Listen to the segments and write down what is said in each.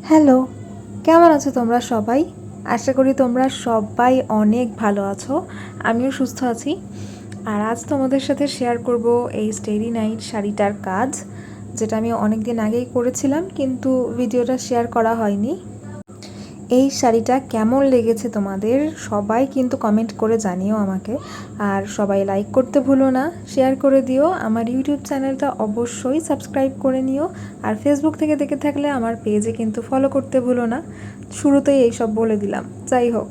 Hello, কেমন আছো তোমরা সবাই? আশা করি তোমরা সবাই অনেক ভালো আছো। আমিও সুস্থ আছি। আর আজ তোমাদের সাথে শেয়ার করব এই স্টেরি নাইট শাড়িটার কাজ, যেটা আমি অনেক দিন আগেই করেছিলাম, কিন্তু ভিডিওটা শেয়ার করা হয়নি। এই শাড়িটা কেমন লেগেছে তোমাদের সবাই কিন্তু কমেন্ট করে জানিও আমাকে। আর সবাই লাইক করতে ভুলো না, শেয়ার করে দিও। আমার ইউটিউব চ্যানেলটা অবশ্যই সাবস্ক্রাইব করে নিও। আর ফেসবুক থেকে দেখে থাকলে আমার পেজে কিন্তু ফলো করতে ভুলো না। শুরুতেই এইসব বলে দিলাম। যাই হোক,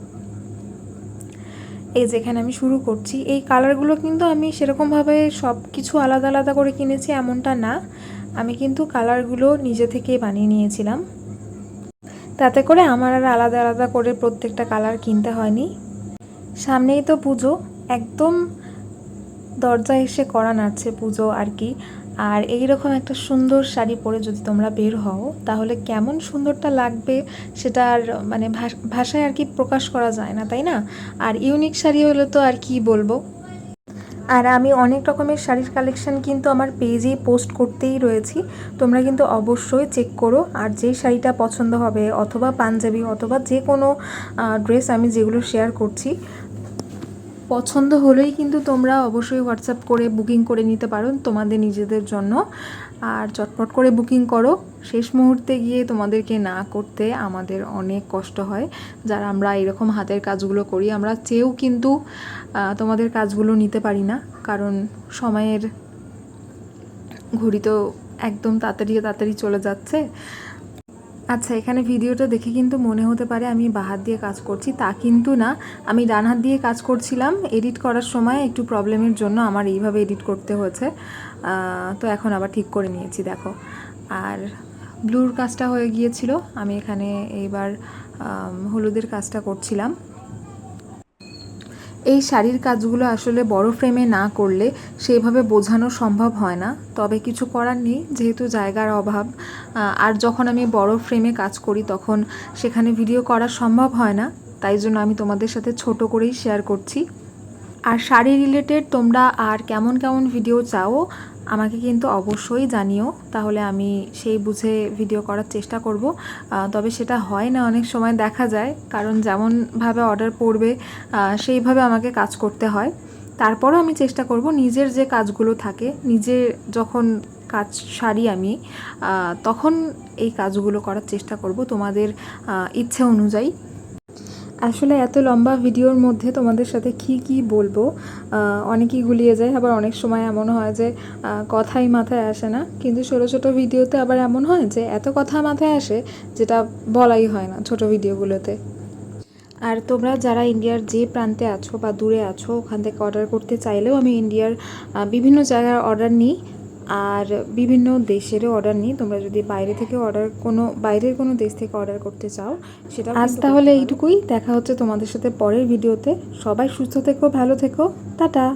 এই যেখানে আমি শুরু করছি, এই কালারগুলো কিন্তু আমি সেরকমভাবে সব কিছু আলাদা আলাদা করে কিনেছি এমনটা না। আমি কিন্তু কালারগুলো নিজে থেকেই বানিয়ে নিয়েছিলাম। তাতে করে আমার আর আলাদা আলাদা করে প্রত্যেকটা কালার কিনতে হয়নি। সামনেই তো পুজো, একদম দরজায় এসে কড়া নাড়ছে পুজো আর কি। আর এইরকম একটা সুন্দর শাড়ি পরে যদি তোমরা বের হও, তাহলে কেমন সুন্দরটা লাগবে সেটা আর মানে ভাষায় আর কি প্রকাশ করা যায় না, তাই না? আর ইউনিক শাড়ি হলে তো আর কি বলবো। আর আমি অনেক রকমের শাড়ির কালেকশন কিন্তু আমার পেজেই পোস্ট করতেই রয়েছি। তোমরা কিন্তু অবশ্যই চেক করো। আর যেই শাড়িটা পছন্দ হবে, অথবা পাঞ্জাবি, অথবা যে কোনো ড্রেস আমি যেগুলো শেয়ার করছি, পছন্দ হলেই কিন্তু তোমরা অবশ্যই হোয়াটসঅ্যাপ করে বুকিং করে নিতে পারো তোমাদের নিজেদের জন্য। আর চটপট করে বুকিং করো। শেষ মুহূর্তে গিয়ে তোমাদেরকে না করতে আমাদের অনেক কষ্ট হয়। যারা আমরা এরকম হাতের কাজগুলো করি, আমরা চেয়েও কিন্তু তোমাদের কাজগুলো নিতে পারি না, কারণ সময়ের ঘড়ি তো একদম তাড়াতাড়ি তাড়াতাড়ি চলে যাচ্ছে। আচ্ছা, এখানে ভিডিওটা দেখে কিন্তু মনে হতে পারে আমি বাঁ হাত দিয়ে কাজ করছি, তা কিন্তু না। আমি ডান হাত দিয়ে কাজ করছিলাম। এডিট করার সময় একটু প্রবলেমের জন্য আমার এইভাবে এডিট করতে হয়েছে। তো এখন আবার ঠিক করে নিয়েছি, দেখো। আর ব্লুর কাজটা হয়ে গিয়েছিল, আমি এখানে এইবার হলুদের কাজটা করছিলাম। এই শাড়ির কাজগুলো আসলে বড় ফ্রেমে না করলে সেইভাবে বোঝানো সম্ভব হয় না, তবে কিছু করার নেই, যেহেতু জায়গার অভাব। আর যখন আমি বড় ফ্রেমে কাজ করি তখন সেখানে ভিডিও করা সম্ভব হয় না, তাই জন্য আমি তোমাদের সাথে ছোট করেই শেয়ার করছি। আর শাড়ি রিলেটেড তোমরা আর কেমন কেমন ভিডিও চাও আমাকে কিন্তু অবশ্যই জানিও, তাহলে আমি সেই বুঝে ভিডিও করার চেষ্টা করব। তবে সেটা হয় না অনেক সময়, দেখা যায়, কারণ যেমনভাবে অর্ডার পড়বে সেইভাবে আমাকে কাজ করতে হয়। তারপরও আমি চেষ্টা করব নিজের যে কাজগুলো থাকে, নিজে যখন কাজ সারি আমি, তখন এই কাজগুলো করার চেষ্টা করব তোমাদের ইচ্ছে অনুযায়ী। আসলে এত লম্বা ভিডিওর মধ্যে তোমাদের সাথে কি বলবো, অনেকই গুলিয়ে যায়। আবার অনেক সময় এমন হয় যে কথাই মাথায় আসে না, কিন্তু ছোটো ছোটো ভিডিওতে আবার এমন হয় যে এত কথা মাথায় আসে যেটা বলাই হয় না ছোটো ভিডিওগুলোতে। আর তোমরা যারা ইন্ডিয়ার যে প্রান্তে আছো বা দূরে আছো, ওখান থেকে অর্ডার করতে চাইলেও আমি ইন্ডিয়ার বিভিন্ন জায়গার অর্ডার নিই, আর বিভিন্ন দেশেরও অর্ডার নিই। তোমরা যদি বাইরের কোনো দেশ থেকে অর্ডার করতে চাও, সেটা আজ তাহলে এইটুকুই। দেখা হচ্ছে তোমাদের সাথে পরের ভিডিওতে। সবাই সুস্থ থেকো, ভালো থেকো, টাটা।